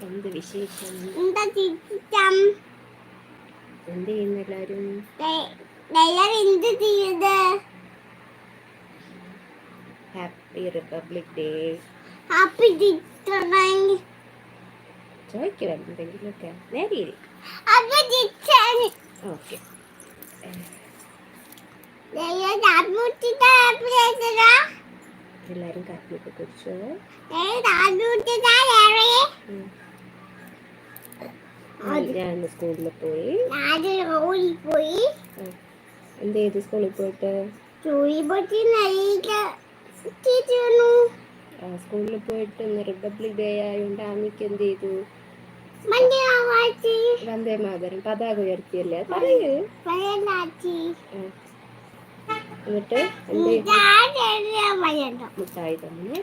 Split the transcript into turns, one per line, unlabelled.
എന്ത് വിശേഷം? എന്ത് ചെയ്യുന്നു എല്ലാരും? Happy republic day. ചോദിക്കുക എന്തെങ്കിലുമൊക്കെ നേരെ. ഓക്കെ, എല്ലാരും കാപ്പിയൊക്കെ കുടിച്ചോ? ഞാൻ സ്കൂളിൽ പോയി. എന്ത് ചെയ്തു സ്കൂളിൽ പോയിട്ട്? സ്കൂളിൽ പോയിട്ട് ഇന്ന് റിപ്പബ്ലിക് ഡേ ആയതുകൊണ്ട് അമ്മയ്ക്ക് എന്ത് ചെയ്തു? വന്ദേ മാതരം പതാക ഉയർത്തിയല്ലേ? പറയൂ. എന്നിട്ട് എന്ത്? മുട്ടായി തന്നെ.